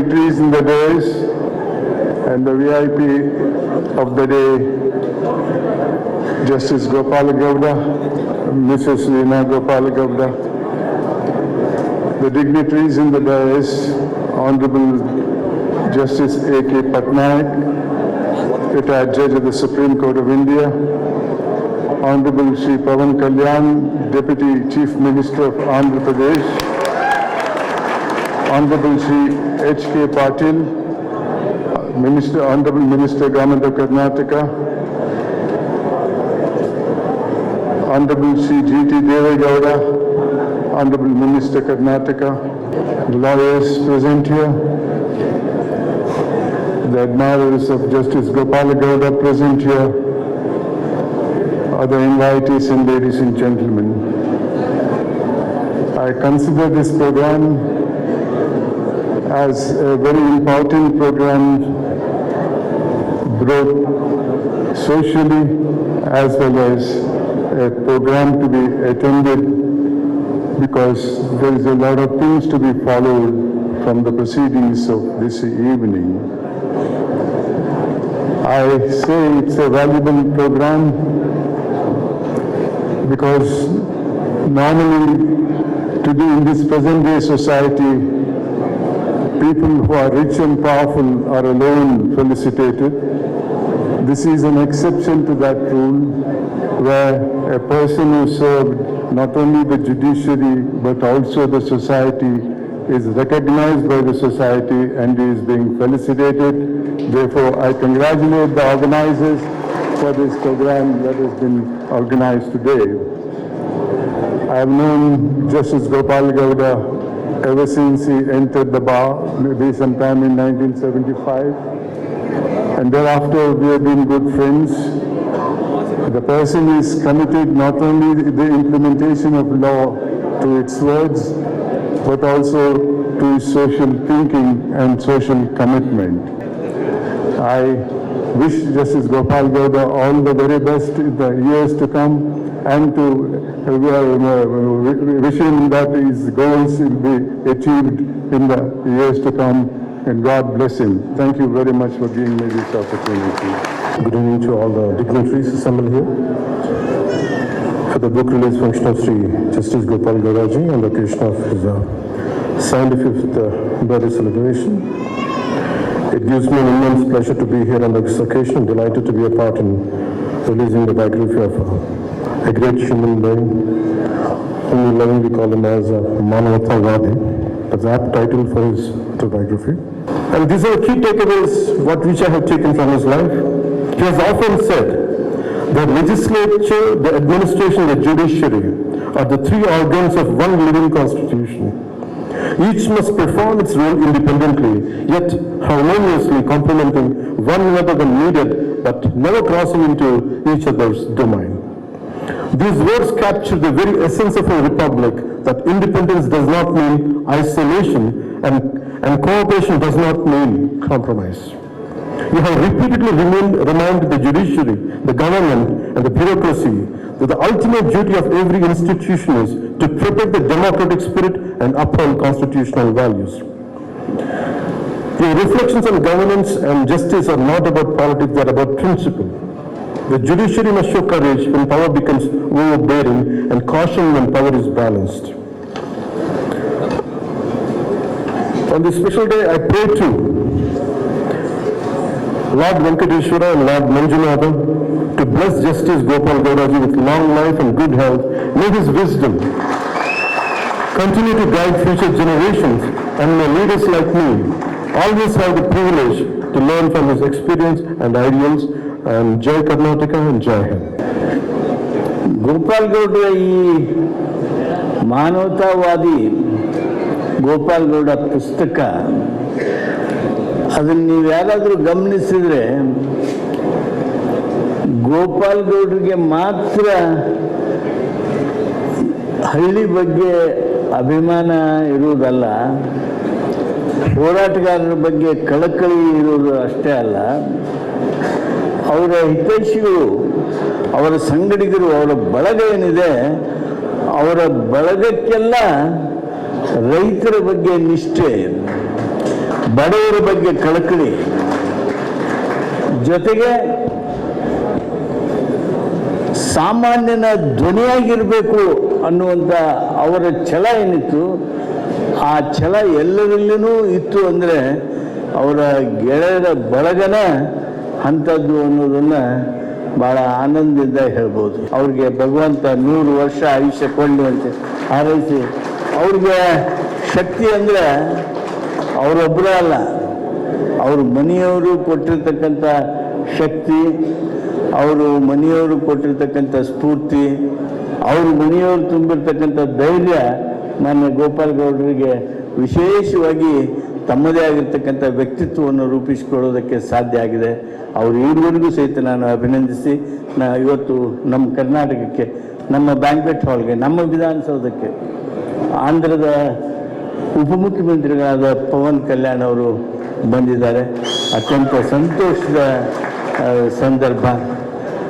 dignitaries in the dais and the VIP of the day, Justice Gopal Gowda, Mrs. Reena Gopal Gowda, the dignitaries in the dais, Honorable Justice A.K. Patnaik, retired Judge of the Supreme Court of India, Honorable Shri Pawan Kalyan, Deputy Chief Minister of Andhra Pradesh, Honorable Shri H.K. Patil, Honorable Minister, Government of Karnataka, Honorable Shri G.T. Devegowda, Honorable Minister, Karnataka, the lawyers present here, the admirers of Justice Gopal Gowda present here, other invitees and ladies and gentlemen. I consider this program as a very important program, both socially as well as a program to be attended, because there is a lot of things to be followed from the proceedings of this evening. I say it's a valuable program because normally today in this present day society, people who are rich and powerful are alone felicitated. This is an exception to that rule, where a person who served not only the judiciary but also the society is recognized by the society and is being felicitated. Therefore, I congratulate the organizers for this program that has been organized today. I have known Justice Gopal Gowda ever since he entered the bar, maybe sometime in 1975. And thereafter, we have been good friends. The person is committed not only the implementation of law to its words, but also to his social thinking and social commitment. I wish Justice Gopal Gowda all the very best in the years to come, and to wish him that his goals will be achieved in the years to come, and God bless him. Thank you very much for giving me this opportunity. Good evening to all the dignitaries assembled here for the book release function of Sri Justice Gopal Gowda ji on the occasion of his 75th birthday celebration. It gives me an immense pleasure to be here on this occasion. Delighted to be a part in releasing the biography of a great human being, whom we lovingly call him as Manavatavadi. That's the apt title for his autobiography. And these are the key takeaways which I have taken from his life. He has often said that legislature, the administration, and the judiciary are the three organs of one living constitution. Each must perform its role independently, yet harmoniously complementing one another when needed, but never crossing into each other's domain. These words capture the very essence of a republic, that independence does not mean isolation and cooperation does not mean compromise. You have repeatedly reminded the judiciary, the government, and the bureaucracy that the ultimate duty of every institution is to protect the democratic spirit and uphold constitutional values. Your reflections on governance and justice are not about politics, they are about principle. The judiciary must show courage when power becomes overbearing and caution when power is balanced. On this special day, I pray to Lord Venkateshwara and Lord Manjunatha to bless Justice Gopal Gowda ji with long life and good health. May his wisdom continue to guide future generations, and may leaders like me always have the privilege to learn from his experience and ideals. And Jai Karnataka and Jai Hind. Gopal ಗೌಡ್ರ ಈ ಮಾನವತಾವಾದಿ ಗೋಪಾಲ್ ಗೌಡ ಪುಸ್ತಕ, ಅದನ್ನು ನೀವು ಯಾರಾದರೂ ಗಮನಿಸಿದರೆ ಗೋಪಾಲ್ ಗೌಡ್ರಿಗೆ ಮಾತ್ರ ಹಳ್ಳಿ ಬಗ್ಗೆ ಅಭಿಮಾನ ಇರುವುದಲ್ಲ, ಹೋರಾಟಗಾರರ ಬಗ್ಗೆ ಕಳಕಳಿ ಇರುವುದು ಅಷ್ಟೇ ಅಲ್ಲ, ಅವರ ಹಿತೈಷಿಗಳು, ಅವರ ಸಂಗಡಿಗರು, ಅವರ ಬಳಗ ಏನಿದೆ, ಅವರ ಬಳಗಕ್ಕೆಲ್ಲ ರೈತರ ಬಗ್ಗೆ ನಿಷ್ಠೆ, ಬಡವರ ಬಗ್ಗೆ ಕಳಕಳಿ, ಜೊತೆಗೆ ಸಾಮಾನ್ಯನ ಧ್ವನಿಯಾಗಿರಬೇಕು ಅನ್ನುವಂಥ ಅವರ ಛಲ ಏನಿತ್ತು, ಆ ಛಲ ಎಲ್ಲರಲ್ಲಿನೂ ಇತ್ತು ಅಂದರೆ ಅವರ ಗೆಳೆಯರ ಬಳಗನ ಅಂಥದ್ದು ಅನ್ನೋದನ್ನು ಭಾಳ ಆನಂದದಿಂದ ಹೇಳ್ಬೋದು. ಅವ್ರಿಗೆ ಭಗವಂತ 100 ವರ್ಷ ಆಯುಷ್ಯ ಕೊಡಲಿ ಅಂತ ಹಾರೈಸಿ, ಅವ್ರಿಗೆ ಶಕ್ತಿ ಅಂದರೆ ಅವರೊಬ್ಬರೇ ಅಲ್ಲ, ಅವ್ರ ಮನೆಯವರು ಕೊಟ್ಟಿರ್ತಕ್ಕಂಥ ಶಕ್ತಿ, ಅವರು ಮನೆಯವರು ಕೊಟ್ಟಿರ್ತಕ್ಕಂಥ ಸ್ಫೂರ್ತಿ, ಅವ್ರ ಮನೆಯವರು ತುಂಬಿರ್ತಕ್ಕಂಥ ಧೈರ್ಯ ನನ್ನ ಗೋಪಾಲ್ ಗೌಡರಿಗೆ ವಿಶೇಷವಾಗಿ ತಮ್ಮದೇ ಆಗಿರ್ತಕ್ಕಂಥ ವ್ಯಕ್ತಿತ್ವವನ್ನು ರೂಪಿಸಿಕೊಳ್ಳೋದಕ್ಕೆ ಸಾಧ್ಯ ಆಗಿದೆ. ಅವರು ಈವರೆಗೂ ಸಹಿತ ನಾನು ಅಭಿನಂದಿಸಿ, ಇವತ್ತು ನಮ್ಮ ಕರ್ನಾಟಕಕ್ಕೆ, ನಮ್ಮ ಬ್ಯಾಂಕ್ವೆಟ್ ಹಾಲ್ಗೆ, ನಮ್ಮ ವಿಧಾನಸೌಧಕ್ಕೆ ಆಂಧ್ರದ ಉಪಮುಖ್ಯಮಂತ್ರಿಗಳಾದ ಪವನ್ ಕಲ್ಯಾಣ್ ಅವರು ಬಂದಿದ್ದಾರೆ. ಅತ್ಯಂತ ಸಂತೋಷದ ಸಂದರ್ಭ.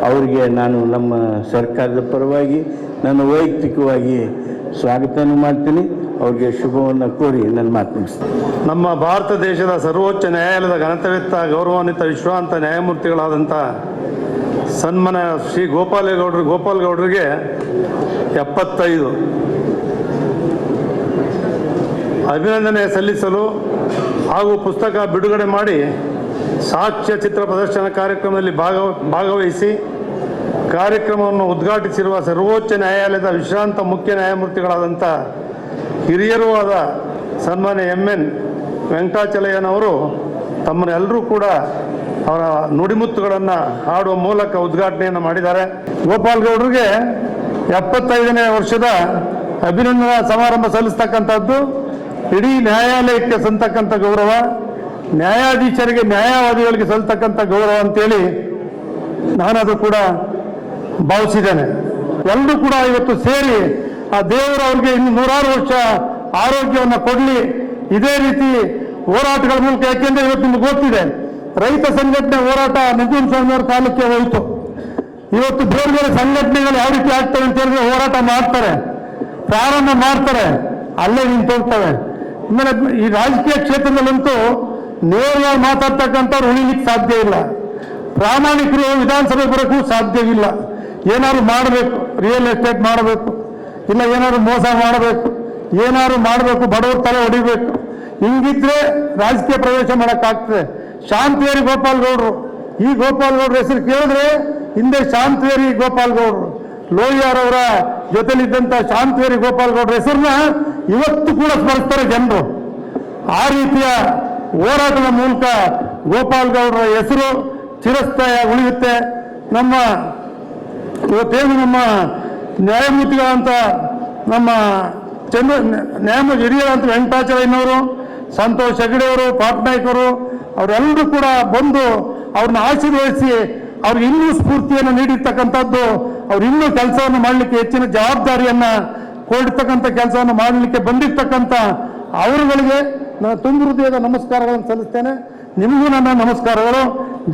ಅವರಿಗೆ ನಾನು ನಮ್ಮ ಸರ್ಕಾರದ ಪರವಾಗಿ ನಾನು ವೈಯಕ್ತಿಕವಾಗಿ ಸ್ವಾಗತವನ್ನು ಮಾಡ್ತೀನಿ. ಅವ್ರಿಗೆ ಶುಭವನ್ನು ಕೋರಿ ನನ್ನ ಮಾತು ಮುಗಿಸ್ತೀನಿ. ನಮ್ಮ ಭಾರತ ದೇಶದ ಸರ್ವೋಚ್ಚ ನ್ಯಾಯಾಲಯದ ಘನತೆವೆತ್ತ ಗೌರವಾನ್ವಿತ ವಿಶ್ರಾಂತ ನ್ಯಾಯಮೂರ್ತಿಗಳಾದಂಥ ಸನ್ಮಾನ್ಯ ಶ್ರೀ ಗೋಪಾಲ್ ಗೌಡರಿಗೆ 75 ಅಭಿನಂದನೆ ಸಲ್ಲಿಸಲು ಹಾಗೂ ಪುಸ್ತಕ ಬಿಡುಗಡೆ ಮಾಡಿ ಸಾಕ್ಷ್ಯ ಚಿತ್ರ ಪ್ರದರ್ಶನ ಕಾರ್ಯಕ್ರಮದಲ್ಲಿ ಭಾಗವಹಿಸಿ ಕಾರ್ಯಕ್ರಮವನ್ನು ಉದ್ಘಾಟಿಸಿರುವ ಸರ್ವೋಚ್ಚ ನ್ಯಾಯಾಲಯದ ವಿಶ್ರಾಂತ ಮುಖ್ಯ ನ್ಯಾಯಮೂರ್ತಿಗಳಾದಂಥ ಹಿರಿಯರೂ ಆದ ಸನ್ಮಾನ್ಯ MN ವೆಂಕಟಾಚಲಯ್ಯನವರು ತಮ್ಮನ್ನೆಲ್ಲರೂ ಕೂಡ ಅವರ ನುಡಿಮುತ್ತುಗಳನ್ನು ಹಾಡುವ ಮೂಲಕ ಉದ್ಘಾಟನೆಯನ್ನು ಮಾಡಿದ್ದಾರೆ. ಗೋಪಾಲ್ ಗೌಡರಿಗೆ 75ನೇ ವರ್ಷದ ಅಭಿನಂದನಾ ಸಮಾರಂಭ ಸಲ್ಲಿಸ್ತಕ್ಕಂಥದ್ದು ಇಡೀ ನ್ಯಾಯಾಲಯಕ್ಕೆ ಸಲ್ತಕ್ಕಂಥ ಗೌರವ, ನ್ಯಾಯಾಧೀಶರಿಗೆ ನ್ಯಾಯವಾದಿಗಳಿಗೆ ಸಲ್ತಕ್ಕಂಥ ಗೌರವ ಅಂತೇಳಿ ನಾನದು ಕೂಡ ಭಾವಿಸಿದ್ದೇನೆ. ಎಲ್ಲರೂ ಕೂಡ ಇವತ್ತು ಸೇರಿ ಆ ದೇವರು ಅವ್ರಿಗೆ ಇನ್ನು 100 ವರ್ಷ ಆರೋಗ್ಯವನ್ನು ಕೊಡಲಿ, ಇದೇ ರೀತಿ ಹೋರಾಟಗಳ ಮೂಲಕ. ಯಾಕೆಂದ್ರೆ ಇವತ್ತು ನಿಮ್ಗೆ ಗೊತ್ತಿದೆ, ರೈತ ಸಂಘಟನೆ ಹೋರಾಟ ನಜೀಮ್ ಸ್ವಾಮಿಯವರ ಕಾಲಕ್ಕೆ ಹೋಯಿತು. ಇವತ್ತು ಬೇರೆ ಬೇರೆ ಸಂಘಟನೆಗಳು ಯಾವ ರೀತಿ ಆಗ್ತವೆ ಅಂತ ಹೇಳಿದ್ರೆ ಹೋರಾಟ ಮಾಡ್ತಾರೆ, ಪ್ರಾರಂಭ ಮಾಡ್ತಾರೆ, ಅಲ್ಲೇ ನಿಂತು ಹೋಗ್ತವೆ. ಆಮೇಲೆ ಈ ರಾಜಕೀಯ ಕ್ಷೇತ್ರದಲ್ಲಂತೂ ನೇರವಾಗಿ ಮಾತಾಡ್ತಕ್ಕಂಥವ್ರು ಉಳಿಲಿಕ್ಕೆ ಸಾಧ್ಯ ಇಲ್ಲ. ಪ್ರಾಮಾಣಿಕರು ವಿಧಾನಸಭೆ ಬರೋಕ್ಕೂ ಸಾಧ್ಯವಿಲ್ಲ. ಏನಾದ್ರು ಮಾಡಬೇಕು, ರಿಯಲ್ ಎಸ್ಟೇಟ್ ಮಾಡಬೇಕು, ಇಲ್ಲ ಏನಾದ್ರು ಮೋಸ ಮಾಡಬೇಕು, ಏನಾದ್ರು ಮಾಡಬೇಕು, ಬಡವ್ರ ತಲೆ ಹೊಡಿಬೇಕು. ಹಿಂಗಿದ್ರೆ ರಾಜಕೀಯ ಪ್ರವೇಶ ಮಾಡೋಕ್ಕಾಗ್ತದೆ. ಶಾಂತವೇರಿ ಗೋಪಾಲ್ ಗೌಡರು, ಈ ಗೋಪಾಲ್ ಗೌಡ್ರ ಹೆಸರು ಕೇಳಿದ್ರೆ ಹಿಂದೆ ಶಾಂತವೇರಿ ಗೋಪಾಲ್ ಗೌಡರು, ಲೋಹಿಯಾರವರ ಜೊತೆಲಿದ್ದಂಥ ಶಾಂತವೇರಿ ಗೋಪಾಲ್ ಗೌಡ್ರ ಹೆಸರನ್ನ ಇವತ್ತು ಕೂಡ ಸ್ಮರಿಸ್ತಾರೆ ಜನರು. ಆ ರೀತಿಯ ಹೋರಾಟದ ಮೂಲಕ ಗೋಪಾಲ್ ಗೌಡರ ಹೆಸರು ಚಿರಸ್ಥಾಯ ಉಳಿಯುತ್ತೆ. ನಮ್ಮ ಇವತ್ತೇನು ನಮ್ಮ ನ್ಯಾಯಮೂರ್ತಿಗಳಂತ ನಮ್ಮ ನ್ಯಾಯಮೂರ್ತಿ ಹಿರಿಯರಂತ ವೆಂಕಟಾಚಲಯ್ಯನವರು, ಸಂತೋಷ್ ಹೆಗಡೆಯವರು, ಪಾಟ್ನಾಯ್ಕರು ಅವರೆಲ್ಲರೂ ಕೂಡ ಬಂದು ಅವ್ರನ್ನ ಆಶೀರ್ವದಿಸಿ ಅವ್ರಿಗೆ ಇನ್ನೂ ಸ್ಫೂರ್ತಿಯನ್ನು ನೀಡಿರ್ತಕ್ಕಂಥದ್ದು, ಅವ್ರು ಇನ್ನೂ ಕೆಲಸವನ್ನು ಮಾಡಲಿಕ್ಕೆ ಹೆಚ್ಚಿನ ಜವಾಬ್ದಾರಿಯನ್ನು ಕೊಡಿರ್ತಕ್ಕಂಥ ಕೆಲಸವನ್ನು ಮಾಡಲಿಕ್ಕೆ ಬಂದಿರ್ತಕ್ಕಂಥ ಅವರುಗಳಿಗೆ ನಾನು ತುಂಬ ಹೃದಯದ ನಮಸ್ಕಾರಗಳನ್ನು ಸಲ್ಲಿಸ್ತೇನೆ. ನಿಮಗೂ ನನ್ನ ನಮಸ್ಕಾರಗಳು.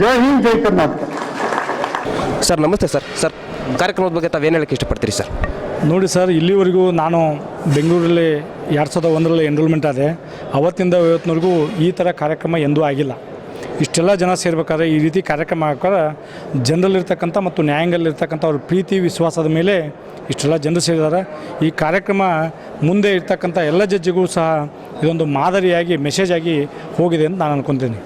ಜೈ ಹಿಂದ್, ಜೈ ಕರ್ನಾಟಕ. ಸರ್ ನಮಸ್ತೆ ಸರ್ ಕಾರ್ಯಕ್ರಮದ ಬಗ್ಗೆ ತಾವೇನು ಹೇಳಕ್ಕೆ ಇಷ್ಟಪಡ್ತೀರಿ ಸರ್? ನೋಡಿ ಸರ್, ಇಲ್ಲಿವರೆಗೂ ನಾನು ಬೆಂಗಳೂರಲ್ಲಿ 2001ರಲ್ಲಿ ಎನ್ರೋಲ್ಮೆಂಟ್ ಆದೆ. ಅವತ್ತಿಂದ ಇವತ್ತಿನವರೆಗೂ ಈ ಥರ ಕಾರ್ಯಕ್ರಮ ಎಂದೂ ಆಗಿಲ್ಲ. ಇಷ್ಟೆಲ್ಲ ಜನ ಸೇರ್ಬೇಕಾದ್ರೆ, ಈ ರೀತಿ ಕಾರ್ಯಕ್ರಮ ಹಾಕೋದ್ರೆ ಜನರಲ್ಲಿರ್ತಕ್ಕಂಥ ಮತ್ತು ನ್ಯಾಯಾಂಗದಲ್ಲಿರ್ತಕ್ಕಂಥ ಅವ್ರ ಪ್ರೀತಿ ವಿಶ್ವಾಸದ ಮೇಲೆ ಇಷ್ಟೆಲ್ಲ ಜನರು ಸೇರಿದ್ದಾರೆ. ಈ ಕಾರ್ಯಕ್ರಮ ಮುಂದೆ ಇರ್ತಕ್ಕಂಥ ಎಲ್ಲ ಜಡ್ಜಿಗೂ ಸಹ ಇದೊಂದು ಮಾದರಿಯಾಗಿ ಮೆಸೇಜ್ ಆಗಿ ಹೋಗಿದೆ ಅಂತ ನಾನು ಅನ್ಕೊತೀನಿ.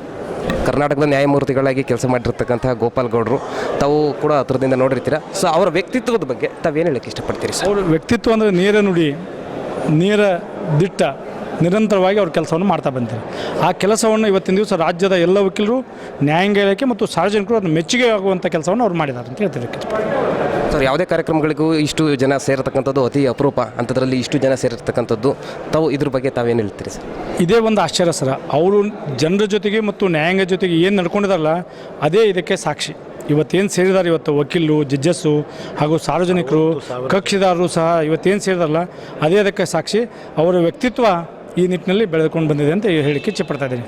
ಕರ್ನಾಟಕದ ನ್ಯಾಯಮೂರ್ತಿಗಳಾಗಿ ಕೆಲಸ ಮಾಡಿರ್ತಕ್ಕಂಥ ಗೋಪಾಲ್ ಗೌಡರು, ತಾವು ಕೂಡ ಹತ್ರದಿಂದ ನೋಡಿರ್ತೀರ. ಸೊ ಅವರ ವ್ಯಕ್ತಿತ್ವದ ಬಗ್ಗೆ ತಾವೇನು ಹೇಳಕ್ಕೆ ಇಷ್ಟಪಡ್ತೀರಿ ಸರ್? ಅವ್ರ ವ್ಯಕ್ತಿತ್ವ ಅಂದರೆ ನೇರ ನುಡಿ, ನೇರ ದಿಟ್ಟ, ನಿರಂತರವಾಗಿ ಅವ್ರ ಕೆಲಸವನ್ನು ಮಾಡ್ತಾ ಬಂದಿದ್ದಾರೆ. ಆ ಕೆಲಸವನ್ನು ಇವತ್ತಿನ ದಿವಸ ರಾಜ್ಯದ ಎಲ್ಲ ವಕೀಲರು, ನ್ಯಾಯಾಂಗ ಇಲಾಖೆ ಮತ್ತು ಸಾರ್ವಜನಿಕರು ಅದನ್ನು ಮೆಚ್ಚುಗೆ ಆಗುವಂಥ ಕೆಲಸವನ್ನು ಅವ್ರು ಮಾಡಿದ್ದಾರೆ ಅಂತ ಹೇಳ್ತಿದ್ದಕ್ಕೆ. ಸರ್, ಯಾವುದೇ ಕಾರ್ಯಕ್ರಮಗಳಿಗೂ ಇಷ್ಟು ಜನ ಸೇರತಕ್ಕಂಥದ್ದು ಅತಿ ಅಪರೂಪ. ಅಂಥದ್ರಲ್ಲಿ ಇಷ್ಟು ಜನ ಸೇರಿರ್ತಕ್ಕಂಥದ್ದು, ತಾವು ಇದ್ರ ಬಗ್ಗೆ ತಾವೇನು ಹೇಳ್ತೀರಿ ಸರ್? ಇದೇ ಒಂದು ಆಶ್ಚರ್ಯ ಸರ್. ಅವರು ಜನರ ಜೊತೆಗೆ ಮತ್ತು ನ್ಯಾಯಾಂಗ ಜೊತೆಗೆ ಏನು ನಡ್ಕೊಂಡಿದಾರಲ್ಲ, ಅದೇ ಇದಕ್ಕೆ ಸಾಕ್ಷಿ. ಇವತ್ತೇನು ಸೇರಿದ್ದಾರೆ, ಇವತ್ತು ವಕೀಲರು, ಜಡ್ಜಸ್ಸು ಹಾಗೂ ಸಾರ್ವಜನಿಕರು, ಕಕ್ಷಿದಾರರು ಸಹ ಇವತ್ತೇನು ಸೇರಿದಾರಲ್ಲ, ಅದೇ ಅದಕ್ಕೆ ಸಾಕ್ಷಿ. ಅವರ ವ್ಯಕ್ತಿತ್ವ ಈ ನಿಟ್ಟಿನಲ್ಲಿ ಬೆಳೆದುಕೊಂಡು ಬಂದಿದೆ ಅಂತ ಹೇಳಿಕ್ಕೆ ಇಚ್ಛೆಪಡ್ತಾ ಇದ್ದೀನಿ.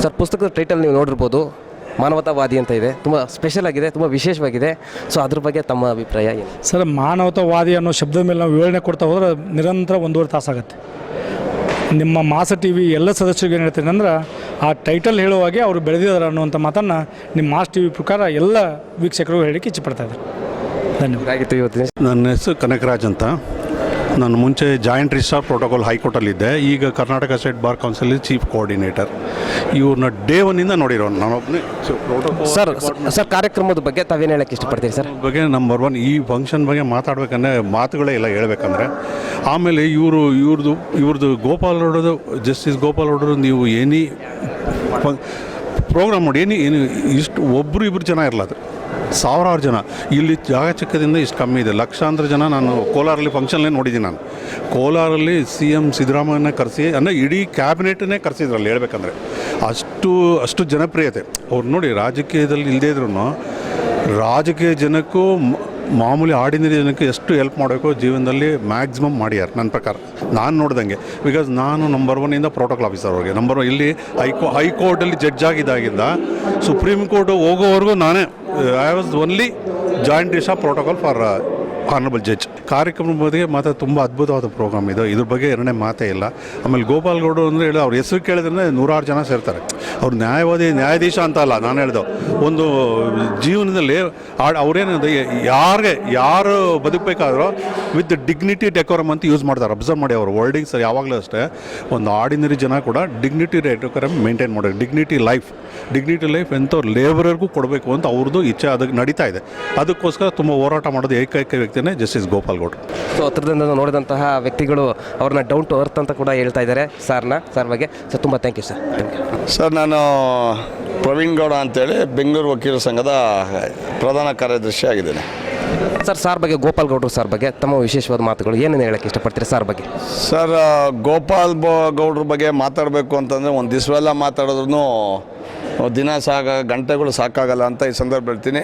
ಸರ್, ಪುಸ್ತಕದ ಟೈಟಲ್ ನೀವು ನೋಡಿರ್ಬೋದು, ಮಾನವತಾವಾದಿ ಅಂತ ಇದೆ. ತುಂಬ ಸ್ಪೆಷಲ್ ಆಗಿದೆ, ತುಂಬ ವಿಶೇಷವಾಗಿದೆ. ಸೊ ಅದ್ರ ಬಗ್ಗೆ ತಮ್ಮ ಅಭಿಪ್ರಾಯ ಏನು ಸರ್? ಮಾನವತಾವಾದಿ ಅನ್ನೋ ಶಬ್ದದ ಮೇಲೆ ನಾವು ವಿವರಣೆ ಕೊಡ್ತಾ ಹೋದ್ರೆ ನಿರಂತರ 1.5 ತಾಸಾಗುತ್ತೆ. ನಿಮ್ಮ ಮಾಸ TV ಎಲ್ಲ ಸದಸ್ಯರಿಗೆ ಏನು ಹೇಳ್ತೀನಿ ಅಂದ್ರೆ, ಆ ಟೈಟಲ್ ಹೇಳುವಾಗೆ ಅವರು ಬೆಳೆದಿದ್ದಾರೆ ಅನ್ನುವಂಥ ಮಾತನ್ನು ನಿಮ್ಮ ಮಾಸ್ ಟಿ ವಿ ಪ್ರಕಾರ ಎಲ್ಲ ವೀಕ್ಷಕರು ಹೇಳಲಿಕ್ಕೆ ಇಚ್ಛೆಪಡ್ತಾ ಇದ್ದಾರೆ. ಧನ್ಯವಾದ. ಆಗಿತ್ತು ಇವತ್ತಿನ ನನ್ನ ಹೆಸರು ಕನಕರಾಜ್ ಅಂತ. ನಾನು ಮುಂಚೆ ಜಾಯಿಂಟ್ ರಿಜಿಸ್ಟ್ರಾರ್ ಪ್ರೋಟೋಕಾಲ್ ಹೈಕೋರ್ಟಲ್ಲಿದ್ದೆ. ಈಗ Karnataka state bar council chief coordinator. ಇವ್ರನ್ನ ಡೇ ಒನ್ನಿಂದ ನೋಡಿರೋನು ನಾನೊಬ್ಬನೇ. ಸರ್ ಕಾರ್ಯಕ್ರಮದ ಬಗ್ಗೆ ತಾವೇನು ಹೇಳಕ್ಕೆ ಇಷ್ಟಪಡ್ತೀರಿ ಸರ್? ಬಗ್ಗೆ ನಂಬರ್ ಒನ್, ಈ ಫಂಕ್ಷನ್ ಬಗ್ಗೆ ಮಾತಾಡ್ಬೇಕಂದ್ರೆ ಮಾತುಗಳೇ ಇಲ್ಲ ಹೇಳ್ಬೇಕಂದ್ರೆ. ಆಮೇಲೆ ಇವ್ರದ್ದು ಗೋಪಾಲ್ ರೋಡದು ಜಸ್ಟಿಸ್ ಗೋಪಾಲ್ ರೋಡರು ನೀವು ಏನಿ ಪ್ರೋಗ್ರಾಮ್ ನೋಡಿ, ಏನು ಇಷ್ಟು ಒಬ್ಬರು ಇಬ್ಬರು ಜನ ಇರಲ್ಲ, ಸಾವಿರಾರು ಜನ. ಇಲ್ಲಿ ಜಾಗ ಚಿಕ್ಕದಿಂದ ಇಷ್ಟು ಕಮ್ಮಿ ಇದೆ, ಲಕ್ಷಾಂತರ ಜನ. ನಾನು ಕೋಲಾರಲ್ಲಿ ಫಂಕ್ಷನ್ಲೇ ನೋಡಿದ್ದೀನಿ. ನಾನು ಕೋಲಾರಲ್ಲಿ CM ಸಿದ್ದರಾಮಯ್ಯನ ಕರೆಸಿ, ಅಂದರೆ ಇಡೀ ಕ್ಯಾಬಿನೆಟನ್ನೇ ಕರೆಸಿದ್ರಲ್ಲಿ ಹೇಳ್ಬೇಕಂದ್ರೆ. ಅಷ್ಟು ಜನಪ್ರಿಯತೆ ಅವ್ರು ನೋಡಿ. ರಾಜಕೀಯದಲ್ಲಿ ಇಲ್ಲದೇ ಇದ್ರೂ ರಾಜಕೀಯ ಜನಕ್ಕೂ ಮಾಮೂಲಿ ಆರ್ಡಿನರಿ ಜನಕ್ಕೆ ಎಷ್ಟು ಹೆಲ್ಪ್ ಮಾಡಬೇಕು ಜೀವನದಲ್ಲಿ ಮ್ಯಾಕ್ಸಿಮಮ್ ಮಾಡ್ಯಾರ ನನ್ನ ಪ್ರಕಾರ, ನಾನು ನೋಡ್ದಂಗೆ. ಬಿಕಾಸ್ ನಾನು ನಂಬರ್ ಒನ್ನಿಂದ ಪ್ರೋಟೋಕಾಲ್ ಆಫೀಸರ್ ಅವ್ರಿಗೆ ನಂಬರ್ ಒನ್. ಇಲ್ಲಿ ಹೈಕೋರ್ಟಲ್ಲಿ ಜಡ್ಜ್ ಆಗಿದ್ದಾಗಿಂದ ಸುಪ್ರೀಂ ಕೋರ್ಟ್ ಹೋಗೋವರೆಗೂ ನಾನೇ I was only joint registrar protocol for honourable judge. ಕಾರ್ಯಕ್ರಮದ ಬಗ್ಗೆ ಮಾತ್ರ ತುಂಬ ಅದ್ಭುತವಾದ ಪ್ರೋಗ್ರಾಮ್ ಇದು. ಇದ್ರ ಬಗ್ಗೆ ಎರಡನೇ ಮಾತೇ ಇಲ್ಲ. ಆಮೇಲೆ ಗೋಪಾಲ್ ಗೌಡ್ರು ಅಂದರೆ ಹೇಳಿ ಅವ್ರ ಹೆಸರು ಕೇಳಿದ್ರೆ 100 ಜನ ಸೇರ್ತಾರೆ. ಅವ್ರು ನ್ಯಾಯಾಧೀಶ ಅಂತ ಅಲ್ಲ, ನಾನು ಹೇಳ್ದು ಒಂದು ಜೀವನದಲ್ಲಿ ಅವ್ರೇನಂದ್ರೆ ಯಾರು ಬದುಕಬೇಕಾದ್ರೂ ವಿತ್ ಡಿಗ್ನಿಟಿ ಡೆಕೋರಮ್ ಅಂತ ಯೂಸ್ ಮಾಡ್ತಾರೆ. ಅಬ್ಸರ್ವ್ ಮಾಡಿ ಅವ್ರ ವರ್ಡಿಂಗ್ಸ್ ಯಾವಾಗಲೂ ಅಷ್ಟೇ. ಒಂದು ಆರ್ಡಿನರಿ ಜನ ಕೂಡ ಡಿಗ್ನಿಟಿ ಡೆಕೋರಮ್ ಮೇಂಟೈನ್ ಮಾಡೋದು. ಡಿಗ್ನಿಟಿ ಲೈಫ್ ಎಂಥವ್ರು ಲೇಬರರ್ಗೂ ಕೊಡಬೇಕು ಅಂತ ಅವ್ರದ್ದು ಇಚ್ಛೆ ಅದಕ್ಕೆ ನಡೀತಾ ಇದೆ. ಅದಕ್ಕೋಸ್ಕರ ತುಂಬ ಹೋರಾಟ ಮಾಡೋದು ಏಕೈಕ ವ್ಯಕ್ತಿನೇ ಜಸ್ಟಿಸ್ ಗೋಪಾಲ್ ಗೌಡ್ರು. ಸೊ ಹತ್ರದಿಂದ ನೋಡಿದಂತಹ ವ್ಯಕ್ತಿಗಳು ಅವ್ರನ್ನ ಡೌನ್ ಟು ಅರ್ತ್ ಅಂತ ಕೂಡ ಹೇಳ್ತಾ ಇದ್ದಾರೆ ಸರ್ ಬಗ್ಗೆ. ಸರ್ ತುಂಬ ಥ್ಯಾಂಕ್ ಯು ಸರ್. ಸರ್, ನಾನು ಪ್ರವೀಣ್ ಗೌಡ ಅಂತೇಳಿ ಬೆಂಗಳೂರು ವಕೀಲರ ಸಂಘದ ಪ್ರಧಾನ ಕಾರ್ಯದರ್ಶಿ ಆಗಿದ್ದೇನೆ. ಸರ್ ಬಗ್ಗೆ ಗೋಪಾಲ್ ಗೌಡ್ರು ಸರ್ ಬಗ್ಗೆ ತಮ್ಮ ವಿಶೇಷವಾದ ಮಾತುಗಳು ಏನೇನು ಹೇಳಕ್ಕೆ ಇಷ್ಟಪಡ್ತೀರಿ ಸರ್ ಬಗ್ಗೆ? ಸರ್, ಗೌಡ್ರ ಬಗ್ಗೆ ಮಾತಾಡಬೇಕು ಅಂತಂದರೆ ಒಂದು ದಿವಸವೆಲ್ಲ ಮಾತಾಡಿದ್ರೂ ದಿನ ಗಂಟೆಗಳು ಸಾಕಾಗಲ್ಲ ಅಂತ ಈ ಸಂದರ್ಭ ಹೇಳ್ತೀನಿ.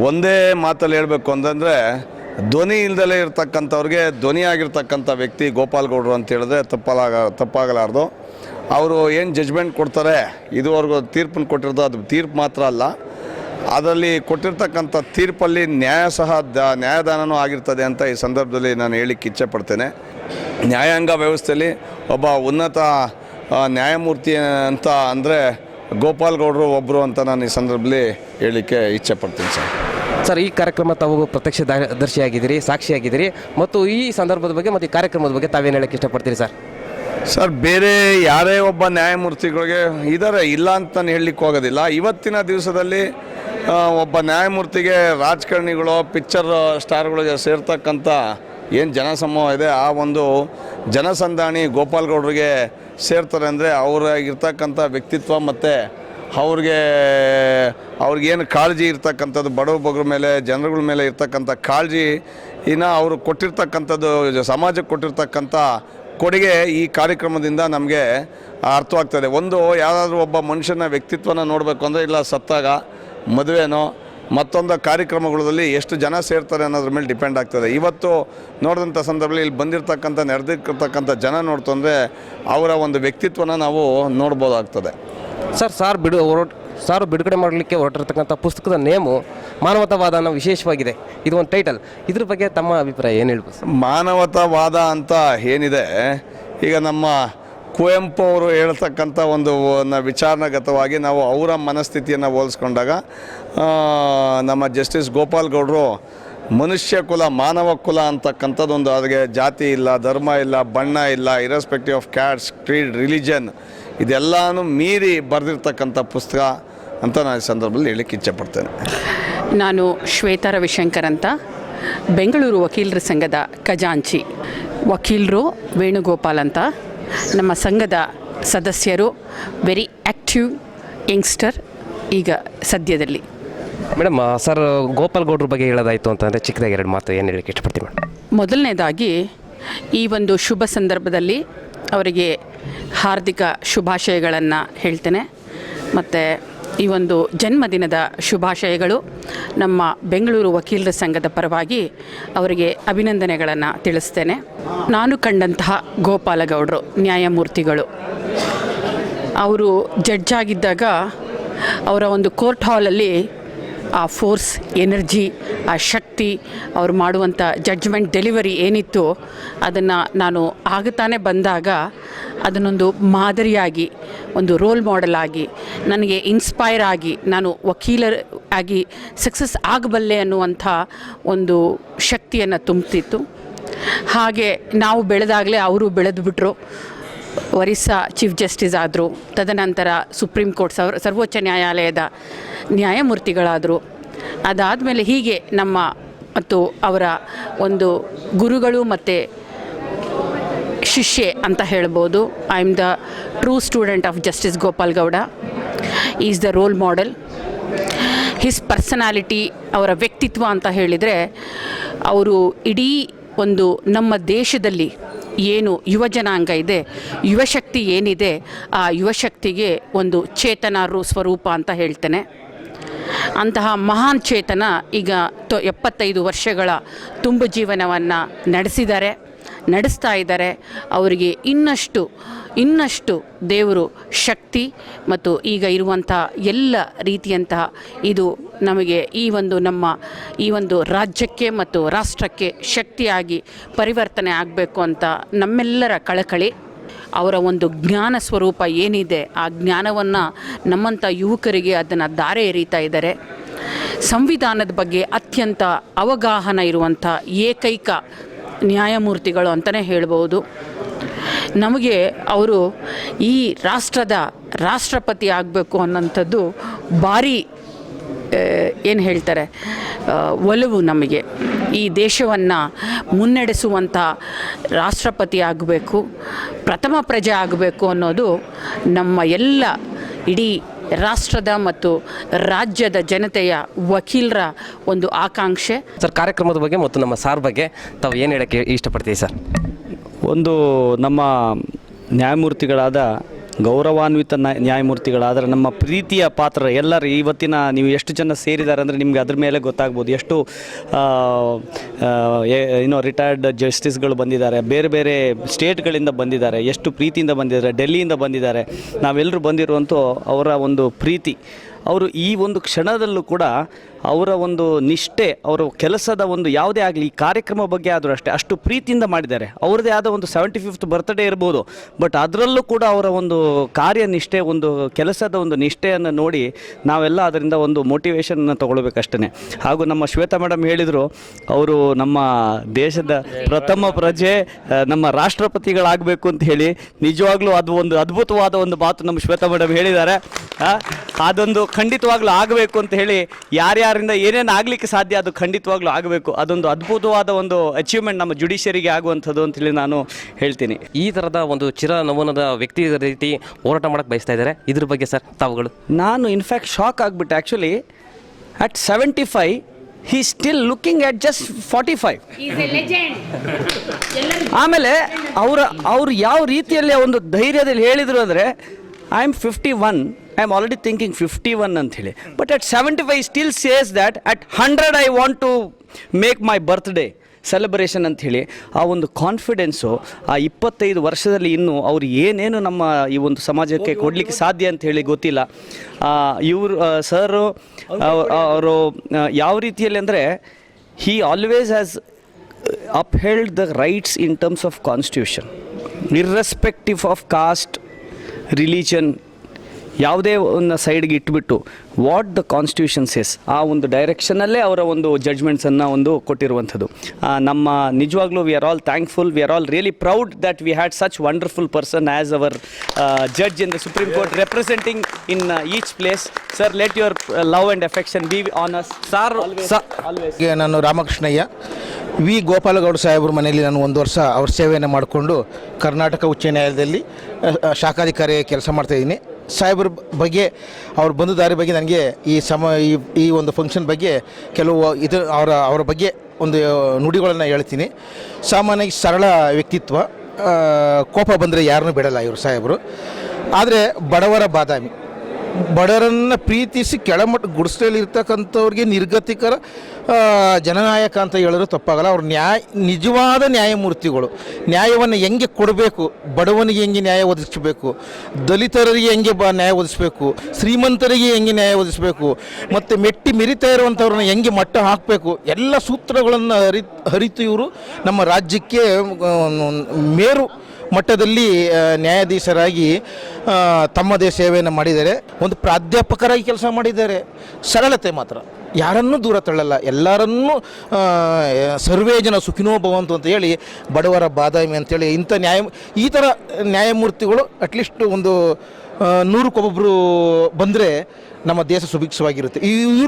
ಒಂದೇ ಮಾತಲ್ಲಿ ಹೇಳಬೇಕು ಅಂತಂದರೆ, ಧ್ವನಿ ಇಲ್ದಲೇ ಇರ್ತಕ್ಕಂಥವ್ರಿಗೆ ಧ್ವನಿಯಾಗಿರ್ತಕ್ಕಂಥ ವ್ಯಕ್ತಿ ಗೋಪಾಲ್ ಗೌಡ್ರು ಅಂತ ಹೇಳಿದ್ರೆ ತಪ್ಪಾಗಲಾರ್ದು. ಅವರು ಏನು ಜಜ್ಮೆಂಟ್ ಕೊಡ್ತಾರೆ, ಇದುವರೆಗೂ ತೀರ್ಪನ್ನು ಕೊಟ್ಟಿರೋದು, ಅದು ತೀರ್ಪು ಮಾತ್ರ ಅಲ್ಲ, ಅದರಲ್ಲಿ ಕೊಟ್ಟಿರ್ತಕ್ಕಂಥ ತೀರ್ಪಲ್ಲಿ ನ್ಯಾಯದಾನವೂ ಆಗಿರ್ತದೆ ಅಂತ ಈ ಸಂದರ್ಭದಲ್ಲಿ ನಾನು ಹೇಳಿಕ್ಕೆ ಇಚ್ಛೆ ಪಡ್ತೇನೆ. ನ್ಯಾಯಾಂಗ ವ್ಯವಸ್ಥೆಯಲ್ಲಿ ಒಬ್ಬ ಉನ್ನತ ನ್ಯಾಯಮೂರ್ತಿ ಅಂತ ಅಂದರೆ ಗೋಪಾಲ್ ಗೌಡ್ರು ಒಬ್ಬರು ಅಂತ ನಾನು ಈ ಸಂದರ್ಭದಲ್ಲಿ ಹೇಳಲಿಕ್ಕೆ ಇಚ್ಛೆ ಪಡ್ತೀನಿ ಸರ್, ಈ ಕಾರ್ಯಕ್ರಮ ತಾವು ಪ್ರತ್ಯಕ್ಷದರ್ಶಿಯಾಗಿದ್ದೀರಿ, ಸಾಕ್ಷಿಯಾಗಿದ್ದೀರಿ, ಮತ್ತು ಈ ಸಂದರ್ಭದ ಬಗ್ಗೆ ಮತ್ತು ಈ ಕಾರ್ಯಕ್ರಮದ ಬಗ್ಗೆ ತಾವೇನು ಹೇಳಕ್ಕೆ ಇಷ್ಟಪಡ್ತೀರಿ ಸರ್? ಸರ್, ಬೇರೆ ಯಾರೇ ಒಬ್ಬ ನ್ಯಾಯಮೂರ್ತಿಗಳಿಗೆ ಇದ್ದಾರೆ, ಇಲ್ಲ ಅಂತ ನಾನು ಹೇಳಲಿಕ್ಕೆ ಹೋಗೋದಿಲ್ಲ. ಇವತ್ತಿನ ದಿವಸದಲ್ಲಿ ಒಬ್ಬ ನ್ಯಾಯಮೂರ್ತಿಗೆ ರಾಜಕಾರಣಿಗಳು, ಪಿಕ್ಚರ್ ಸ್ಟಾರ್ಗಳಿಗೆ ಸೇರ್ತಕ್ಕಂಥ ಏನು ಜನಸಮೂಹ ಇದೆ, ಆ ಒಂದು ಜನಸಂದಾಣಿ ಗೋಪಾಲ್ ಗೌಡ್ರಿಗೆ ಸೇರ್ತಾರೆ ಅಂದರೆ ಅವ್ರಿಗಿರ್ತಕ್ಕಂಥ ವ್ಯಕ್ತಿತ್ವ ಮತ್ತು ಅವ್ರಿಗೇನು ಕಾಳಜಿ ಇರ್ತಕ್ಕಂಥದ್ದು, ಬಡವ್ರ ಮೇಲೆ, ಜನಗಳ ಮೇಲೆ ಇರ್ತಕ್ಕಂಥ ಕಾಳಜಿ, ಅವರು ಕೊಟ್ಟಿರ್ತಕ್ಕಂಥದ್ದು, ಸಮಾಜಕ್ಕೆ ಕೊಟ್ಟಿರ್ತಕ್ಕಂಥ ಕೊಡುಗೆ ಈ ಕಾರ್ಯಕ್ರಮದಿಂದ ನಮಗೆ ಅರ್ಥವಾಗ್ತದೆ. ಒಂದು ಯಾವುದಾದ್ರೂ ಒಬ್ಬ ಮನುಷ್ಯನ ವ್ಯಕ್ತಿತ್ವನ ನೋಡಬೇಕು ಅಂದರೆ, ಇಲ್ಲ ಸತ್ತಾಗ, ಮದುವೆನೋ ಮತ್ತೊಂದು ಕಾರ್ಯಕ್ರಮಗಳಲ್ಲಿ ಎಷ್ಟು ಜನ ಸೇರ್ತಾರೆ ಅನ್ನೋದ್ರ ಮೇಲೆ ಡಿಪೆಂಡ್ ಆಗ್ತದೆ. ಇವತ್ತು ನೋಡಿದಂಥ ಸಂದರ್ಭದಲ್ಲಿ ಇಲ್ಲಿ ನೆರೆದಿರ್ತಕ್ಕಂಥ ಜನ ನೋಡ್ತಂದರೆ ಅವರ ಒಂದು ವ್ಯಕ್ತಿತ್ವನ ನಾವು ನೋಡ್ಬೋದಾಗ್ತದೆ. ಸಾರು ಬಿಡುಗಡೆ ಮಾಡಲಿಕ್ಕೆ ಹೊರಟಿರ್ತಕ್ಕಂಥ ಪುಸ್ತಕದ ನೇಮು ಮಾನವತಾವಾದ ಅನ್ನೋ ವಿಶೇಷವಾಗಿದೆ. ಇದು ಒಂದು ಟೈಟಲ್. ಇದ್ರ ಬಗ್ಗೆ ತಮ್ಮ ಅಭಿಪ್ರಾಯ ಏನು ಹೇಳ್ಬೋದು? ಮಾನವತಾವಾದ ಅಂತ ಏನಿದೆ, ಈಗ ನಮ್ಮ ಕುವೆಂಪು ಅವರು ಹೇಳ್ತಕ್ಕಂಥ ಒಂದು ವಿಚಾರಣಾಗತವಾಗಿ ನಾವು ಅವರ ಮನಸ್ಥಿತಿಯನ್ನು ಹೋಲಿಸ್ಕೊಂಡಾಗ ನಮ್ಮ ಜಸ್ಟಿಸ್ ಗೋಪಾಲ್ ಗೌಡರು ಮನುಷ್ಯ ಕುಲ, ಮಾನವ ಕುಲ ಅಂತಕ್ಕಂಥದ್ದೊಂದು, ಅದಕ್ಕೆ ಜಾತಿ ಇಲ್ಲ, ಧರ್ಮ ಇಲ್ಲ, ಬಣ್ಣ ಇಲ್ಲ, irrespective of caste, creed, religion, ಇದೆಲ್ಲನೂ ಮೀರಿ ಬರೆದಿರ್ತಕ್ಕಂಥ ಪುಸ್ತಕ ಅಂತ ನಾನು ಈ ಸಂದರ್ಭದಲ್ಲಿ ಹೇಳಲಿಕ್ಕೆ ಇಚ್ಛೆಪಡ್ತೇನೆ. ನಾನು ಶ್ವೇತಾ ರವಿಶಂಕರ್ ಅಂತ, ಬೆಂಗಳೂರು ವಕೀಲರ ಸಂಘದ ಖಜಾಂಚಿ. ವಕೀಲರು ವೇಣುಗೋಪಾಲ್ ಅಂತ, ನಮ್ಮ ಸಂಘದ ಸದಸ್ಯರು, ವೆರಿ ಆ್ಯಕ್ಟಿವ್ ಯಂಗ್ಸ್ಟರ್ ಈಗ ಸದ್ಯದಲ್ಲಿ. ಮೇಡಮ್, ಸರ್ ಗೋಪಾಲ್ ಗೌಡ್ರ ಬಗ್ಗೆ ಹೇಳೋದಾಯಿತು ಅಂತಂದರೆ ಚಿಕ್ಕದಾಗಿ 2 ಮಾತು ಏನು ಹೇಳಕ್ಕೆ ಇಷ್ಟಪಡ್ತೀವಿ ಮೇಡಮ್? ಮೊದಲನೇದಾಗಿ ಈ ಒಂದು ಶುಭ ಸಂದರ್ಭದಲ್ಲಿ ಅವರಿಗೆ ಹಾರ್ದಿಕ ಶುಭಾಶಯಗಳನ್ನು ಹೇಳ್ತೇನೆ. ಮತ್ತು ಈ ಒಂದು ಜನ್ಮದಿನದ ಶುಭಾಶಯಗಳು ನಮ್ಮ ಬೆಂಗಳೂರು ವಕೀಲರ ಸಂಘದ ಪರವಾಗಿ ಅವರಿಗೆ ಅಭಿನಂದನೆಗಳನ್ನು ತಿಳಿಸ್ತೇನೆ. ನಾನು ಕಂಡಂತಹ ಗೋಪಾಲಗೌಡರು ನ್ಯಾಯಮೂರ್ತಿಗಳು, ಅವರು ಜಡ್ಜ್ ಆಗಿದ್ದಾಗ ಅವರ ಒಂದು ಕೋರ್ಟ್ ಹಾಲಲ್ಲಿ ಆ ಫೋರ್ಸ್, ಎನರ್ಜಿ, ಆ ಶಕ್ತಿ, ಅವ್ರು ಮಾಡುವಂಥ ಜಡ್ಜ್ಮೆಂಟ್ ಡೆಲಿವರಿ ಏನಿತ್ತು ಅದನ್ನು ನಾನು ಆಗುತ್ತಾನೆ ಬಂದಾಗ ಅದನ್ನೊಂದು ಮಾದರಿಯಾಗಿ, ಒಂದು ರೋಲ್ ಮಾಡೆಲ್ ಆಗಿ, ನನಗೆ ಇನ್ಸ್ಪೈರ್ ಆಗಿ ನಾನು ವಕೀಲರ್ ಆಗಿ ಸಕ್ಸಸ್ ಆಗಬಲ್ಲೆ ಅನ್ನುವಂಥ ಒಂದು ಶಕ್ತಿಯನ್ನು ತುಂಬ್ತಿತ್ತು. ಹಾಗೆ ನಾವು ಬೆಳೆದಾಗಲೇ ಅವರು ಬೆಳೆದುಬಿಟ್ರು. ಒರಿಸ್ಸಾ ಚೀಫ್ ಜಸ್ಟಿಸ್ ಆದರು, ತದನಂತರ ಸುಪ್ರೀಂ ಕೋರ್ಟ್ ಸರ್ವೋಚ್ಚ ನ್ಯಾಯಾಲಯದ ನ್ಯಾಯಮೂರ್ತಿಗಳಾದರು. ಅದಾದಮೇಲೆ ಹೀಗೆ ನಮ್ಮ ಮತ್ತು ಅವರ ಒಂದು ಗುರುಗಳು ಮತ್ತು ಶಿಷ್ಯೆ ಅಂತ ಹೇಳ್ಬೋದು. I am the true student of justice Gopal Gowda. Is the role model. His personality, ಅವರ ವ್ಯಕ್ತಿತ್ವ ಅಂತ ಹೇಳಿದರೆ, ಅವರು ಇಡೀ ಒಂದು ನಮ್ಮ ದೇಶದಲ್ಲಿ ಏನು ಯುವ ಜನಾಂಗ ಇದೆ, ಯುವಶಕ್ತಿ ಏನಿದೆ, ಆ ಯುವಶಕ್ತಿಗೆ ಒಂದು ಚೇತನ ಸ್ವರೂಪ ಅಂತ ಹೇಳ್ತೇನೆ. ಅಂತಹ ಮಹಾನ್ ಚೇತನ ಈಗ 75 ವರ್ಷಗಳ ತುಂಬು ಜೀವನವನ್ನು ನಡೆಸ್ತಾ ಇದ್ದಾರೆ. ಅವರಿಗೆ ಇನ್ನಷ್ಟು ದೇವರು ಶಕ್ತಿ ಮತ್ತು ಈಗ ಇರುವಂಥ ಎಲ್ಲ ರೀತಿಯಂತಹ ಇದು ನಮಗೆ ಈ ಒಂದು ರಾಜ್ಯಕ್ಕೆ ಮತ್ತು ರಾಷ್ಟ್ರಕ್ಕೆ ಶಕ್ತಿಯಾಗಿ ಪರಿವರ್ತನೆ ಆಗಬೇಕು ಅಂತ ನಮ್ಮೆಲ್ಲರ ಕಳಕಳಿ. ಅವರ ಒಂದು ಜ್ಞಾನ ಸ್ವರೂಪ ಏನಿದೆ, ಆ ಜ್ಞಾನವನ್ನು ನಮ್ಮಂಥ ಯುವಕರಿಗೆ ಅದನ್ನು ದಾರೆ ಎರೀತಾ ಇದ್ದಾರೆ. ಸಂವಿಧಾನದ ಬಗ್ಗೆ ಅತ್ಯಂತ ಅವಗಾಹನ ಇರುವಂಥ ಏಕೈಕ ನ್ಯಾಯಮೂರ್ತಿಗಳು ಅಂತಲೇ ಹೇಳ್ಬೋದು. ನಮಗೆ ಅವರು ಈ ರಾಷ್ಟ್ರದ ರಾಷ್ಟ್ರಪತಿ ಆಗಬೇಕು ಅನ್ನೋಂಥದ್ದು ಭಾರಿ ಏನು ಹೇಳ್ತಾರೆ ಒಲವು. ನಮಗೆ ಈ ದೇಶವನ್ನು ಮುನ್ನಡೆಸುವಂಥ ರಾಷ್ಟ್ರಪತಿ ಆಗಬೇಕು, ಪ್ರಥಮ ಪ್ರಜೆ ಆಗಬೇಕು ಅನ್ನೋದು ನಮ್ಮ ಎಲ್ಲ ಇಡೀ ರಾಷ್ಟ್ರದ ಮತ್ತು ರಾಜ್ಯದ ಜನತೆಯ ವಕೀಲರ ಒಂದು ಆಕಾಂಕ್ಷೆ. ಸರ್, ಕಾರ್ಯಕ್ರಮದ ಬಗ್ಗೆ ಮತ್ತು ನಮ್ಮ ಸಾರ್ ಬಗ್ಗೆ ತಾವು ಏನು ಹೇಳೋಕ್ಕೆ ಇಷ್ಟಪಡ್ತೀವಿ ಸರ್? ಒಂದು ನಮ್ಮ ನ್ಯಾಯಮೂರ್ತಿಗಳಾದ ಗೌರವಾನ್ವಿತ ನ್ಯಾಯಮೂರ್ತಿಗಳಾದ ನಮ್ಮ ಪ್ರೀತಿಯ ಪಾತ್ರ ಎಲ್ಲರೂ ಇವತ್ತಿನ ನೀವು ಎಷ್ಟು ಜನ ಸೇರಿದ್ದಾರೆ ಅಂದರೆ ನಿಮಗೆ ಅದ್ರ ಮೇಲೆ ಗೊತ್ತಾಗ್ಬೋದು. ಎಷ್ಟು ರಿಟೈರ್ಡ್ ಜಸ್ಟಿಸ್ಗಳು ಬಂದಿದ್ದಾರೆ, ಬೇರೆ ಬೇರೆ ಸ್ಟೇಟ್ಗಳಿಂದ ಬಂದಿದ್ದಾರೆ, ಎಷ್ಟು ಪ್ರೀತಿಯಿಂದ ಬಂದಿದ್ದಾರೆ, ಡೆಲ್ಲಿಯಿಂದ ಬಂದಿದ್ದಾರೆ. ನಾವೆಲ್ಲರೂ ಬಂದಿರುವಂಥ ಅವರ ಒಂದು ಪ್ರೀತಿ, ಅವರು ಈ ಒಂದು ಕ್ಷಣದಲ್ಲೂ ಕೂಡ ಅವರ ಒಂದು ನಿಷ್ಠೆ, ಅವರ ಕೆಲಸದ ಒಂದು ಯಾವುದೇ ಆಗಲಿ ಈ ಕಾರ್ಯಕ್ರಮ ಬಗ್ಗೆ ಆದರೂ ಅಷ್ಟೇ ಅಷ್ಟು ಪ್ರೀತಿಯಿಂದ ಮಾಡಿದ್ದಾರೆ. ಅವ್ರದ್ದೇ ಆದ ಒಂದು 75th ಬರ್ತ್ಡೇ ಇರ್ಬೋದು, ಬಟ್ ಅದರಲ್ಲೂ ಕೂಡ ಅವರ ಒಂದು ಕಾರ್ಯನಿಷ್ಠೆ, ಒಂದು ಕೆಲಸದ ಒಂದು ನಿಷ್ಠೆಯನ್ನು ನೋಡಿ ನಾವೆಲ್ಲ ಅದರಿಂದ ಒಂದು ಮೋಟಿವೇಶನ್ನ ತೊಗೊಳ್ಬೇಕಷ್ಟೇ. ಹಾಗೂ ನಮ್ಮ ಶ್ವೇತಾ ಮೇಡಮ್ ಹೇಳಿದರು, ಅವರು ನಮ್ಮ ದೇಶದ ಪ್ರಥಮ ಪ್ರಜೆ, ನಮ್ಮ ರಾಷ್ಟ್ರಪತಿಗಳಾಗಬೇಕು ಅಂತ ಹೇಳಿ. ನಿಜವಾಗ್ಲೂ ಅದು ಒಂದು ಅದ್ಭುತವಾದ ಒಂದು ಮಾತು ನಮ್ಮ ಶ್ವೇತಾ ಮೇಡಮ್ ಹೇಳಿದ್ದಾರೆ. ಅದೊಂದು ಖಂಡಿತವಾಗ್ಲೂ ಆಗಬೇಕು ಅಂತ ಹೇಳಿ, ಯಾರ್ಯಾರಿಂದ ಏನೇನು ಆಗಲಿಕ್ಕೆ ಸಾಧ್ಯ ಅದು ಖಂಡಿತವಾಗ್ಲೂ ಆಗಬೇಕು. ಅದೊಂದು ಅದ್ಭುತವಾದ ಒಂದು ಅಚೀವ್ಮೆಂಟ್ ನಮ್ಮ ಜುಡಿಷಿಯರಿಗೆ ಆಗುವಂಥದ್ದು ಅಂತೇಳಿ ನಾನು ಹೇಳ್ತೀನಿ. ಈ ಥರದ ಒಂದು ಚಿರ ನಮೂನದ ವ್ಯಕ್ತಿ ರೀತಿ ಹೋರಾಟ ಮಾಡೋಕ್ಕೆ ಬಯಸ್ತಾ ಇದ್ದಾರೆ. ಇದ್ರ ಬಗ್ಗೆ ಸರ್ ತಾವುಗಳು? ನಾನು ಇನ್ಫ್ಯಾಕ್ಟ್ ಶಾಕ್ ಆಗಿಬಿಟ್ಟೆ. Actually at 75 he is still looking at just 45. ಆಮೇಲೆ ಅವರು ಯಾವ ರೀತಿಯಲ್ಲಿ ಒಂದು ಧೈರ್ಯದಲ್ಲಿ ಹೇಳಿದರು ಅಂದರೆ, I am 51, I am already thinking 51 ಅಂತ ಹೇಳಿ. But at 75 still says that at 100 I want to make my birthday celebration ಅಂಥೇಳಿ. ಆ ಒಂದು ಕಾನ್ಫಿಡೆನ್ಸು ಆ 25 ವರ್ಷದಲ್ಲಿ ಇನ್ನೂ ಅವ್ರು ಏನೇನು ನಮ್ಮ ಈ ಒಂದು ಸಮಾಜಕ್ಕೆ ಕೊಡಲಿಕ್ಕೆ ಸಾಧ್ಯ ಅಂತ ಹೇಳಿ ಗೊತ್ತಿಲ್ಲ. ಇವರು ಸರು ಅವರು ಯಾವ ರೀತಿಯಲ್ಲಿ ಅಂದರೆ, he always has upheld the rights in terms of constitution, irrespective of caste, religion, ಯಾವುದೇ ಒಂದು ಸೈಡ್ಗೆ ಇಟ್ಬಿಟ್ಟು ವಾಟ್ ದ ಕಾನ್ಸ್ಟಿಟ್ಯೂಷನ್ ಸೇಸ್ ಆ ಒಂದು ಡೈರೆಕ್ಷನಲ್ಲೇ ಅವರ ಒಂದು ಜಡ್ಜ್ಮೆಂಟ್ಸನ್ನು ಒಂದು ಕೊಟ್ಟಿರುವಂಥದ್ದು. ನಮ್ಮ ನಿಜವಾಗ್ಲೂ we are all thankful, we are all really proud that we had such wonderful person as hour judge in the supreme court representing in each place. Sir, let your love and affection B on us. Sir, ನಾನು Ramakrishnaiah, V Gopalagowda ಸಾಹೇಬ್ರ ಮನೆಯಲ್ಲಿ ನಾನು 1 ವರ್ಷ ಅವ್ರ ಸೇವೆಯನ್ನು ಮಾಡಿಕೊಂಡು ಕರ್ನಾಟಕ ಉಚ್ಚ ನ್ಯಾಯಾಲಯದಲ್ಲಿ ಶಾಖಾಧಿಕಾರಿ ಕೆಲಸ ಮಾಡ್ತಾಯಿದ್ದೀನಿ. ಸಾಹೇಬ್ರ ಬಗ್ಗೆ, ಅವ್ರು ಬಂದ ದಾರಿ ಬಗ್ಗೆ ನನಗೆ ಈ ಒಂದು ಫಂಕ್ಷನ್ ಬಗ್ಗೆ ಕೆಲವು ಅವರ ಬಗ್ಗೆ ಒಂದು ನುಡಿಗಳನ್ನು ಹೇಳ್ತೀನಿ. ಸಾಮಾನ್ಯವಾಗಿ ಸರಳ ವ್ಯಕ್ತಿತ್ವ, ಕೋಪ ಬಂದರೆ ಯಾರನ್ನೂ ಬಿಡಲ್ಲ ಇವರು ಸಾಹೇಬರು. ಆದರೆ ಬಡವರ ಬಾದಾಮಿ, ಬಡವರನ್ನು ಪ್ರೀತಿಸಿ ಕೆಳಮಟ್ಟ ಗುಡಿಸಲಲ್ಲಿ ಇರ್ತಕ್ಕಂಥವ್ರಿಗೆ ನಿರ್ಗತಿಕರ ಜನನಾಯಕ ಅಂತ ಹೇಳಿದ್ರು ತಪ್ಪಾಗಲ್ಲ. ಅವ್ರು ನಿಜವಾದ ನ್ಯಾಯಮೂರ್ತಿಗಳು. ನ್ಯಾಯವನ್ನು ಹೆಂಗೆ ಕೊಡಬೇಕು, ಬಡವನಿಗೆ ಹೆಂಗೆ ನ್ಯಾಯ ಒದಗಿಸಬೇಕು, ದಲಿತರಿಗೆ ಹೆಂಗೆ ನ್ಯಾಯ ಒದಗಿಸ್ಬೇಕು, ಶ್ರೀಮಂತರಿಗೆ ಹೆಂಗೆ ನ್ಯಾಯ ಒದಗಿಸ್ಬೇಕು, ಮತ್ತು ಮೆಟ್ಟಿ ಮೆರಿತಾ ಇರುವಂಥವ್ರನ್ನ ಹೆಂಗೆ ಮಟ್ಟ ಹಾಕಬೇಕು, ಎಲ್ಲ ಸೂತ್ರಗಳನ್ನು ಅರಿತು ಇವರು ನಮ್ಮ ರಾಜ್ಯಕ್ಕೆ ಮೇರು ಮಟ್ಟದಲ್ಲಿ ನ್ಯಾಯಾಧೀಶರಾಗಿ ತಮ್ಮದೇ ಸೇವೆಯನ್ನು ಮಾಡಿದ್ದಾರೆ. ಒಂದು ಪ್ರಾಧ್ಯಾಪಕರಾಗಿ ಕೆಲಸ ಮಾಡಿದ್ದಾರೆ. ಸರಳತೆ ಮಾತ್ರ, ಯಾರನ್ನೂ ದೂರ ತಳ್ಳಲ್ಲ, ಎಲ್ಲರನ್ನೂ ಸರ್ವೇ ಜನ ಸುಖಿನೋ ಭವಂತು ಅಂತ ಹೇಳಿ ಬಡವರ ಬಾದಾಮಿ ಅಂತೇಳಿ ಈ ಥರ ನ್ಯಾಯಮೂರ್ತಿಗಳು ಅಟ್ಲೀಸ್ಟ್ ಒಂದು 100ಕ್ಕೊಬ್ಬರು ಬಂದರೆ ನಮ್ಮ ದೇಶ ಸುಭಿಕ್ಷವಾಗಿರುತ್ತೆ.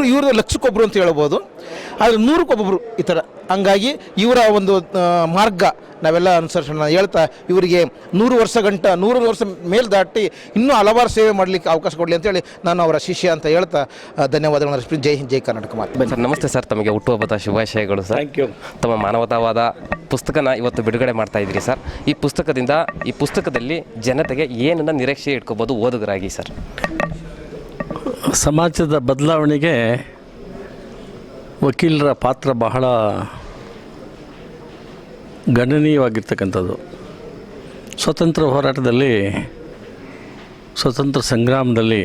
ಇವರು ಲಕ್ಷಕ್ಕೊಬ್ಬರು ಅಂತ ಹೇಳ್ಬೋದು, ಆದರೆ 100ಕ್ಕೊಬ್ಬರು ಈ ಥರ. ಹಂಗಾಗಿ ಇವರ ಒಂದು ಮಾರ್ಗ ನಾವೆಲ್ಲ ಅನುಸರಿಸೋಣ ಹೇಳ್ತಾ, ಇವರಿಗೆ 100 ವರ್ಷ ಮೇಲೆ ದಾಟಿ ಇನ್ನೂ ಹಲವಾರು ಸೇವೆ ಮಾಡಲಿಕ್ಕೆ ಅವಕಾಶ ಕೊಡಲಿ ಅಂತೇಳಿ ನಾನು ಅವರ ಶಿಷ್ಯ ಅಂತ ಹೇಳ್ತಾ ಧನ್ಯವಾದಗಳನ್ನು ಅರ್ಪಿಸಿ ಜೈ ಹಿಂದ್, ಜೈ ಕರ್ನಾಟಕ ಮಾತು. ಸರ್ ನಮಸ್ತೆ ಸರ್, ತಮಗೆ ಹುಟ್ಟುಹಬ್ಬದ ಶುಭಾಶಯಗಳು ಸರ್. Thank you. ತಮ್ಮ ಮಾನವತಾವಾದ ಪುಸ್ತಕನ ಇವತ್ತು ಬಿಡುಗಡೆ ಮಾಡ್ತಾ ಇದ್ದೀರಿ ಸರ್. ಈ ಪುಸ್ತಕದಲ್ಲಿ ಜನತೆಗೆ ಏನನ್ನ ನಿರೀಕ್ಷೆ ಇಟ್ಕೋಬೋದು ಓದುಗರಾಗಿ ಸರ್? ಸಮಾಜದ ಬದಲಾವಣೆಗೆ ವಕೀಲರ ಪಾತ್ರ ಬಹಳ ಗಣನೀಯವಾಗಿರ್ತಕ್ಕಂಥದ್ದು. ಸ್ವತಂತ್ರ ಹೋರಾಟದಲ್ಲಿ, ಸ್ವತಂತ್ರ ಸಂಗ್ರಾಮದಲ್ಲಿ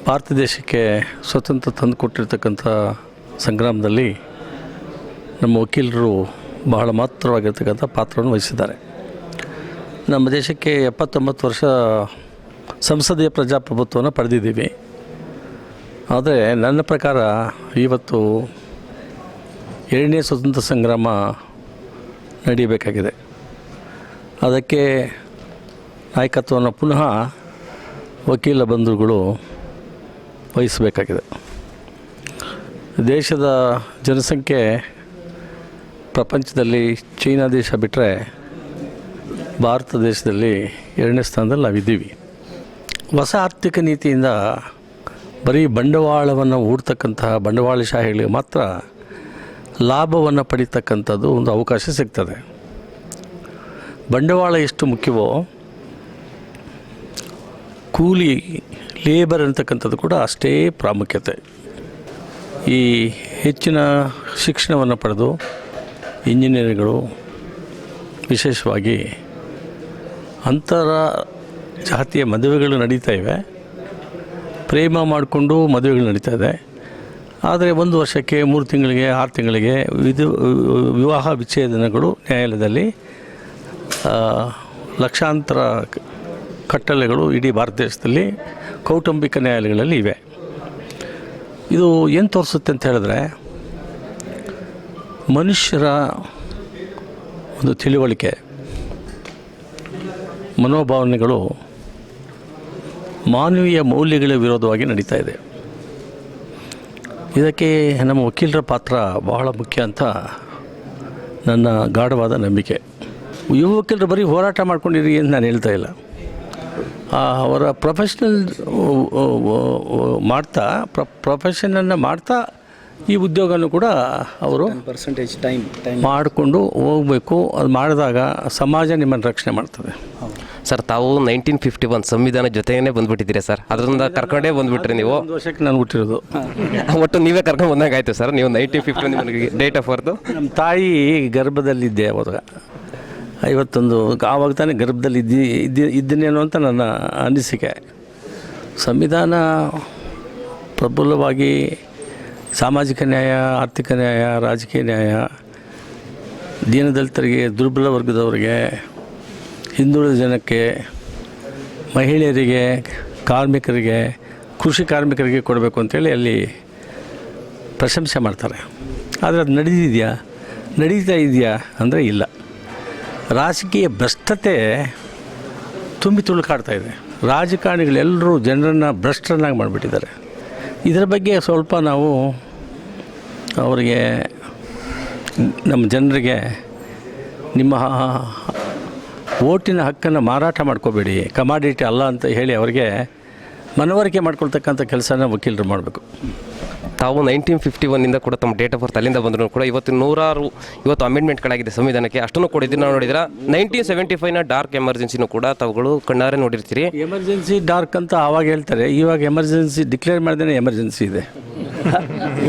ಭಾರತ ದೇಶಕ್ಕೆ ಸ್ವತಂತ್ರ ತಂದುಕೊಟ್ಟಿರ್ತಕ್ಕಂಥ ಸಂಗ್ರಾಮದಲ್ಲಿ ನಮ್ಮ ವಕೀಲರು ಬಹಳ ಮಹತ್ತರವಾಗಿರ್ತಕ್ಕಂಥ ಪಾತ್ರವನ್ನು ವಹಿಸಿದ್ದಾರೆ. ನಮ್ಮ ದೇಶಕ್ಕೆ 79 ವರ್ಷ ಸಂಸದೀಯ ಪ್ರಜಾಪ್ರಭುತ್ವವನ್ನು ಪಡೆದಿದ್ದೀವಿ. ಆದರೆ ನನ್ನ ಪ್ರಕಾರ ಇವತ್ತು 2ನೇ ಸ್ವತಂತ್ರ ಸಂಗ್ರಾಮ ನಡೀಬೇಕಾಗಿದೆ. ಅದಕ್ಕೆ ನಾಯಕತ್ವವನ್ನು ಪುನಃ ವಕೀಲ ಬಂಧುಗಳು ವಹಿಸಬೇಕಾಗಿದೆ. ದೇಶದ ಜನಸಂಖ್ಯೆ ಪ್ರಪಂಚದಲ್ಲಿ ಚೀನಾ ದೇಶ ಬಿಟ್ಟರೆ ಭಾರತ ದೇಶದಲ್ಲಿ 2ನೇ ಸ್ಥಾನದಲ್ಲಿ ನಾವಿದ್ದೀವಿ. ಹೊಸ ಆರ್ಥಿಕ ನೀತಿಯಿಂದ ಬರೀ ಬಂಡವಾಳವನ್ನು ಹೂಡ್ತಕ್ಕಂತಹ ಬಂಡವಾಳಶಾಹಿಗಳಿಗೆ ಮಾತ್ರ ಲಾಭವನ್ನು ಪಡಿತಕ್ಕಂಥದ್ದು ಒಂದು ಅವಕಾಶ ಸಿಗ್ತದೆ. ಬಂಡವಾಳ ಎಷ್ಟು ಮುಖ್ಯವೋ ಕೂಲಿ ಲೇಬರ್ ಅಂತಕ್ಕಂಥದ್ದು ಕೂಡ ಅಷ್ಟೇ ಪ್ರಾಮುಖ್ಯತೆ. ಈ ಹೆಚ್ಚಿನ ಶಿಕ್ಷಣವನ್ನು ಪಡೆದು ಇಂಜಿನಿಯರ್ಗಳು ವಿಶೇಷವಾಗಿ ಅಂತರ ಜಾತಿಯ ಮದುವೆಗಳು ನಡೀತಾ ಇವೆ. ಪ್ರೇಮ ಮಾಡಿಕೊಂಡು ಮದುವೆಗಳು ನಡೀತಾ ಇದೆ. ಆದರೆ 1 ವರ್ಷಕ್ಕೆ 3 ತಿಂಗಳಿಗೆ 6 ತಿಂಗಳಿಗೆ ವಿವಾಹ ವಿಚ್ಛೇದನಗಳು ನ್ಯಾಯಾಲಯದಲ್ಲಿ ಲಕ್ಷಾಂತರ ಕಟ್ಟಳೆಗಳು ಇಡೀ ಭಾರತ ದೇಶದಲ್ಲಿ ಕೌಟುಂಬಿಕ ನ್ಯಾಯಾಲಯಗಳಲ್ಲಿ ಇವೆ. ಇದು ಏನು ತೋರಿಸುತ್ತೆ ಅಂತ ಹೇಳಿದ್ರೆ, ಮನುಷ್ಯರ ಒಂದು ತಿಳುವಳಿಕೆ, ಮನೋಭಾವನೆಗಳು ಮಾನವೀಯ ಮೌಲ್ಯಗಳ ವಿರೋಧವಾಗಿ ನಡೀತಾ ಇದೆ. ಇದಕ್ಕೆ ನಮ್ಮ ವಕೀಲರ ಪಾತ್ರ ಬಹಳ ಮುಖ್ಯ ಅಂತ ನನ್ನ ಗಾಢವಾದ ನಂಬಿಕೆ. ಯುವ ವಕೀಲರು ಬರೀ ಹೋರಾಟ ಮಾಡ್ಕೊಂಡಿರಿ ಅಂತ ನಾನು ಹೇಳ್ತಾ ಇಲ್ಲ. ಅವರ ಪ್ರೊಫೆಷನನ್ನು ಮಾಡ್ತಾ ಈ ಉದ್ಯೋಗನೂ ಕೂಡ ಅವರು ಮಾಡಿಕೊಂಡು ಹೋಗಬೇಕು. ಅದು ಮಾಡಿದಾಗ ಸಮಾಜ ನಿಮ್ಮನ್ನು ರಕ್ಷಣೆ ಮಾಡ್ತದೆ. ಸರ್ ತಾವು 1951 ಸಂವಿಧಾನ ಜೊತೆಗೇ ಬಂದುಬಿಟ್ಟಿದ್ದೀರಿ ಸರ್. ಅದರಿಂದ ಕರ್ಕೊಂಡೇ ಬಂದುಬಿಟ್ರಿ ನೀವು. 1 ವರ್ಷಕ್ಕೆ ನಾನು ಹುಟ್ಟಿರೋದು. ಒಟ್ಟು ನೀವೇ ಕರ್ಕೊಂಡು ಬಂದಂಗೆ ಆಯಿತು ಸರ್. ನೀವು 1951 ನಿಮಗೆ ಡೇಟ್ ಆಫ್ ಬರ್ತು. ನಮ್ಮ ತಾಯಿ ಗರ್ಭದಲ್ಲಿದ್ದೆ ಅವಾಗ 51. ಆವಾಗ ತಾನೇ ಗರ್ಭದಲ್ಲಿ ಇದ್ದೀನೇನೋ ಅಂತ ನನ್ನ ಅನಿಸಿಕೆ. ಸಂವಿಧಾನ ಪ್ರಬಲವಾಗಿ ಸಾಮಾಜಿಕ ನ್ಯಾಯ, ಆರ್ಥಿಕ ನ್ಯಾಯ, ರಾಜಕೀಯ ನ್ಯಾಯ, ದೀನದಲಿತರಿಗೆ, ದುರ್ಬಲ ವರ್ಗದವರಿಗೆ, ಹಿಂದುಳಿದ ಜನಕ್ಕೆ, ಮಹಿಳೆಯರಿಗೆ, ಕಾರ್ಮಿಕರಿಗೆ, ಕೃಷಿ ಕಾರ್ಮಿಕರಿಗೆ ಕೊಡಬೇಕು ಅಂತೇಳಿ ಅಲ್ಲಿ ಪ್ರಶಂಸೆ ಮಾಡ್ತಾರೆ. ಆದರೆ ಅದು ನಡೀತಾ ಇದೆಯಾ ಅಂದರೆ ಇಲ್ಲ. ರಾಜಕೀಯ ಭ್ರಷ್ಟತೆ ತುಂಬಿ ತುಳುಕಾಡ್ತಾ ಇದೆ. ರಾಜಕಾರಣಿಗಳೆಲ್ಲರೂ ಜನರನ್ನು ಭ್ರಷ್ಟರನ್ನಾಗಿ ಮಾಡಿಬಿಟ್ಟಿದ್ದಾರೆ. ಇದರ ಬಗ್ಗೆ ಸ್ವಲ್ಪ ನಾವು ಅವರಿಗೆ, ನಮ್ಮ ಜನರಿಗೆ, ನಿಮ್ಮ ಓಟಿನ ಹಕ್ಕನ್ನು ಮಾರಾಟ ಮಾಡ್ಕೋಬೇಡಿ, ಕಮಾಡಿಟಿ ಅಲ್ಲ ಅಂತ ಹೇಳಿ ಅವರಿಗೆ ಮನವರಿಕೆ ಮಾಡ್ಕೊಳ್ತಕ್ಕಂಥ ಕೆಲಸನ ವಕೀಲರು ಮಾಡಬೇಕು. ತಾವು 1951 ಕೂಡ ತಮ್ಮ ಡೇಟ್ ಆಫ್ ಬರ್ತ್ ಅಲ್ಲಿಂದ ಬಂದರೂ ಕೂಡ ಇವತ್ತು ಅಮೆಂಡ್ಮೆಂಟ್ಗಳಾಗಿದೆ ಸಂವಿಧಾನಕ್ಕೆ, ಅಷ್ಟನ್ನು ಕೂಡ ಇದನ್ನು ನೋಡಿದ್ರೆ 1975ನ ಡಾರ್ಕ್ ಎಮರ್ಜೆನ್ಸಿನೂ ಕೂಡ ತಾವುಗಳು ಕಣ್ಣಾರೆ ನೋಡಿರ್ತೀರಿ. ಎಮರ್ಜೆನ್ಸಿ ಡಾರ್ಕ್ ಅಂತ ಆವಾಗ ಹೇಳ್ತಾರೆ, ಇವಾಗ ಎಮರ್ಜೆನ್ಸಿ ಡಿಕ್ಲೇರ್ ಮಾಡಿದ್ರೆ ಎಮರ್ಜೆನ್ಸಿ ಇದೆ.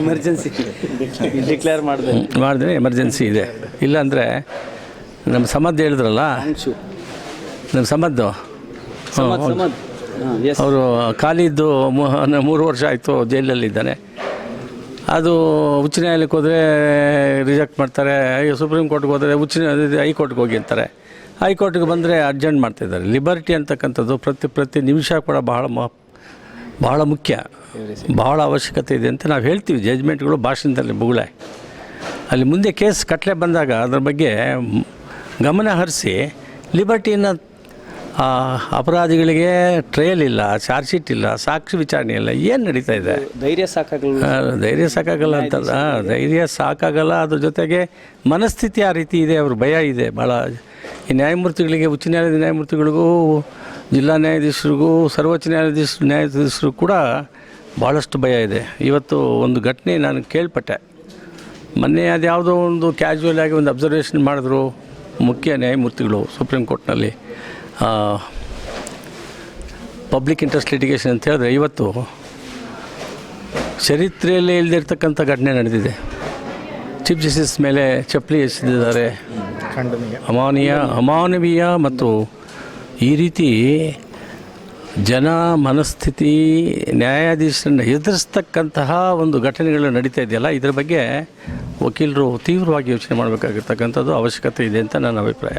ಎಮರ್ಜೆನ್ಸಿ ಡಿಕ್ಲೇರ್ ಮಾಡಿದ್ರೆ ಎಮರ್ಜೆನ್ಸಿ ಇದೆ. ಇಲ್ಲಾಂದರೆ ನಮ್ಮ ಸಮದ್ ಹೇಳಿದ್ರಲ್ಲ, ನಮ್ಮ ಸಮದ್ದು ಅವರು ಖಾಲಿದ್ದು 3 ವರ್ಷ ಆಯಿತು, ಜೈಲಲ್ಲಿದ್ದಾನೆ. ಅದು ಉಚ್ಚ ನ್ಯಾಯಾಲಯಕ್ಕೆ ಹೋದರೆ ರಿಜೆಕ್ಟ್ ಮಾಡ್ತಾರೆ, ಸುಪ್ರೀಂ ಕೋರ್ಟ್ಗೆ ಹೋದರೆ ಹೈಕೋರ್ಟ್ಗೆ ಹೋಗಿ ಅಂತಾರೆ. ಹೈಕೋರ್ಟ್ಗೆ ಬಂದರೆ ಅರ್ಜೆಂಟ್ ಮಾಡ್ತಿದ್ದಾರೆ. ಲಿಬರ್ಟಿ ಅಂತಕ್ಕಂಥದ್ದು ಪ್ರತಿ ನಿಮಿಷ ಕೂಡ ಬಹಳ ಮುಖ್ಯ, ಬಹಳ ಅವಶ್ಯಕತೆ ಇದೆ ಅಂತ ನಾವು ಹೇಳ್ತೀವಿ. ಜಡ್ಜ್ಮೆಂಟ್ಗಳು ಭಾಷಣದಲ್ಲಿ ಬುಗುಳೆ, ಅಲ್ಲಿ ಮುಂದೆ ಕೇಸ್ ಕಟ್ಲೆ ಬಂದಾಗ ಅದ್ರ ಬಗ್ಗೆ ಗಮನ ಹರಿಸಿ ಲಿಬರ್ಟಿಯನ್ನು ಅಪರಾಧಿಗಳಿಗೆ ಟ್ರಯಲ್ ಇಲ್ಲ, ಚಾರ್ಜ್ ಶೀಟ್ ಇಲ್ಲ, ಸಾಕ್ಷಿ ವಿಚಾರಣೆ ಇಲ್ಲ, ಏನು ನಡೀತಾ ಇದೆ? ಧೈರ್ಯ ಸಾಕಾಗಲ್ಲ ಅಂತಲ್ಲ, ಧೈರ್ಯ ಸಾಕಾಗಲ್ಲ. ಅದ್ರ ಜೊತೆಗೆ ಮನಸ್ಥಿತಿ ಆ ರೀತಿ ಇದೆ, ಅವ್ರ ಭಯ ಇದೆ ಭಾಳ. ಈ ನ್ಯಾಯಮೂರ್ತಿಗಳಿಗೆ, ಉಚ್ಚ ನ್ಯಾಯಾಲಯದ ನ್ಯಾಯಮೂರ್ತಿಗಳಿಗೂ, ಜಿಲ್ಲಾ ನ್ಯಾಯಾಧೀಶರಿಗೂ, ಸರ್ವೋಚ್ಚ ನ್ಯಾಯಾಧೀಶರು ಕೂಡ ಭಾಳಷ್ಟು ಭಯ ಇದೆ. ಇವತ್ತು ಒಂದು ಘಟನೆ ನಾನು ಕೇಳ್ಪಟ್ಟೆ, ಮೊನ್ನೆ ಅದು ಯಾವುದೋ ಒಂದು ಕ್ಯಾಶುವಲ್ ಆಗಿ ಒಂದು ಅಬ್ಸರ್ವೇಷನ್ ಮಾಡಿದ್ರು ಮುಖ್ಯ ನ್ಯಾಯಮೂರ್ತಿಗಳು ಸುಪ್ರೀಂ ಕೋರ್ಟ್ನಲ್ಲಿ, ಪಬ್ಲಿಕ್ ಇಂಟ್ರೆಸ್ಟ್ ಲಿಟಿಗೇಷನ್ ಅಂತ ಹೇಳಿದ್ರೆ ಇವತ್ತು ಚರಿತ್ರೆಯಲ್ಲೇ ಇಲ್ಲದಿರ್ತಕ್ಕಂಥ ಘಟನೆ ನಡೆದಿದೆ. ಚೀಫ್ ಜಸ್ಟಿಸ್ ಮೇಲೆ ಚಪ್ಪಲಿ ಎಸೆದಿದ್ದಾರೆ, ಅಮಾನವೀಯ ಮತ್ತು ಈ ರೀತಿ ಜನ ಮನಸ್ಥಿತಿ ನ್ಯಾಯಾಧೀಶರನ್ನು ಎದುರಿಸ್ತಕ್ಕಂತಹ ಒಂದು ಘಟನೆಗಳು ನಡೀತಾ ಇದೆಯಲ್ಲ, ಇದರ ಬಗ್ಗೆ ವಕೀಲರು ತೀವ್ರವಾಗಿ ಯೋಚನೆ ಮಾಡಬೇಕಾಗಿರ್ತಕ್ಕಂಥದ್ದು ಅವಶ್ಯಕತೆ ಇದೆ ಅಂತ ನನ್ನ ಅಭಿಪ್ರಾಯ.